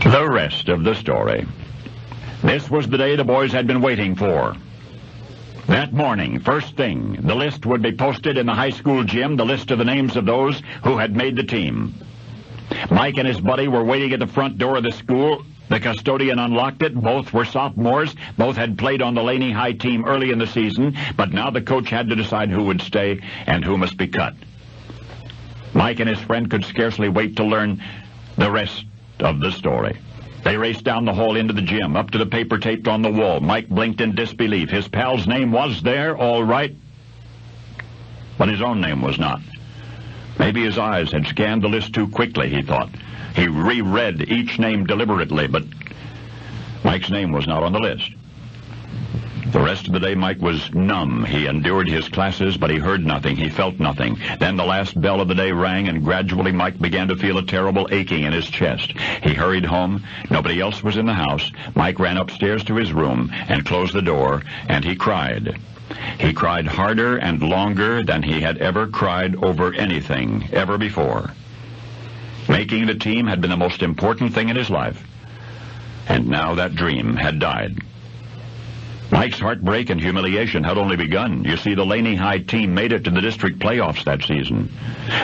The rest of the story. This was the day the boys had been waiting for. That morning, first thing, the list would be posted in the high school gym, the list of the names of those who had made the team. Mike and his buddy were waiting at the front door of the school. The custodian unlocked it. Both were sophomores. Both had played on the Laney High team early in the season, but now the coach had to decide who would stay and who must be cut. Mike and his friend could scarcely wait to learn the rest of the story. They raced down the hall into the gym, up to the paper taped on the wall. Mike blinked in disbelief. His pal's name was there, all right, but his own name was not. Maybe his eyes had scanned the list too quickly, he thought. He reread each name deliberately, but Mike's name was not on the list. The rest of the day, Mike was numb. He endured his classes, but he heard nothing. He felt nothing. Then the last bell of the day rang, and gradually Mike began to feel a terrible aching in his chest. He hurried home. Nobody else was in the house. Mike ran upstairs to his room and closed the door, and he cried. He cried harder and longer than he had ever cried over anything ever before. Making the team had been the most important thing in his life, and now that dream had died. Mike's heartbreak and humiliation had only begun. You see, the Laney High team made it to the district playoffs that season.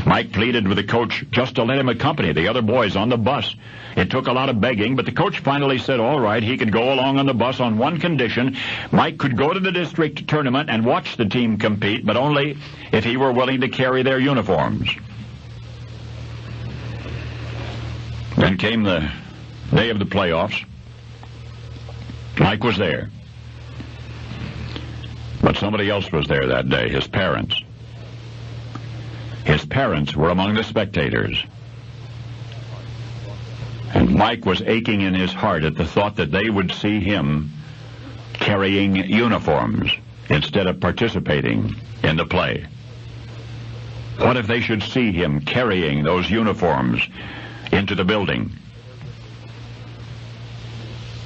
Mike pleaded with the coach just to let him accompany the other boys on the bus. It took a lot of begging, but the coach finally said all right, he could go along on the bus on one condition. Mike could go to the district tournament and watch the team compete, but only if he were willing to carry their uniforms. Then came the day of the playoffs. Mike was there. But somebody else was there that day, his parents. His parents were among the spectators. And Mike was aching in his heart at the thought that they would see him carrying uniforms instead of participating in the play. What if they should see him carrying those uniforms into the building?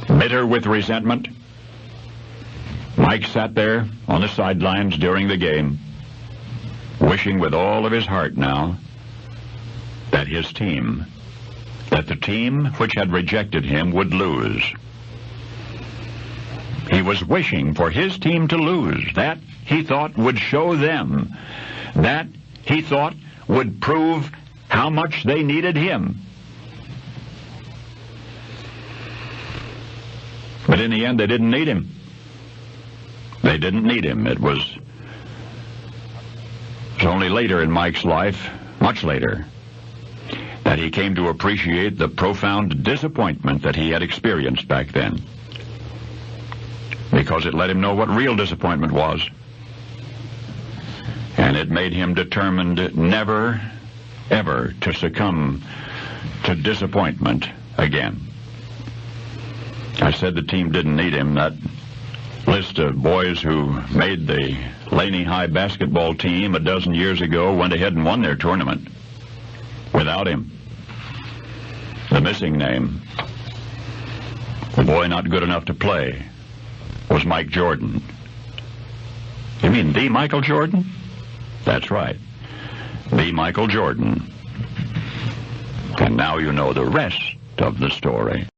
Bitter with resentment, Mike sat there on the sidelines during the game, wishing with all of his heart now that his team, that the team which had rejected him would lose. He was wishing for his team to lose. That, he thought, would show them. That, he thought, would prove how much they needed him. But in the end, they didn't need him. They didn't need him. It was only later in Mike's life, much later, that he came to appreciate the profound disappointment that he had experienced back then. Because it let him know what real disappointment was. And it made him determined never, ever to succumb to disappointment again. I said the team didn't need him. That list of boys who made the Laney High basketball team a dozen years ago went ahead and won their tournament without him. The missing name, the boy not good enough to play, was Mike Jordan. You mean the Michael Jordan? That's right, the Michael Jordan. And now you know the rest of the story.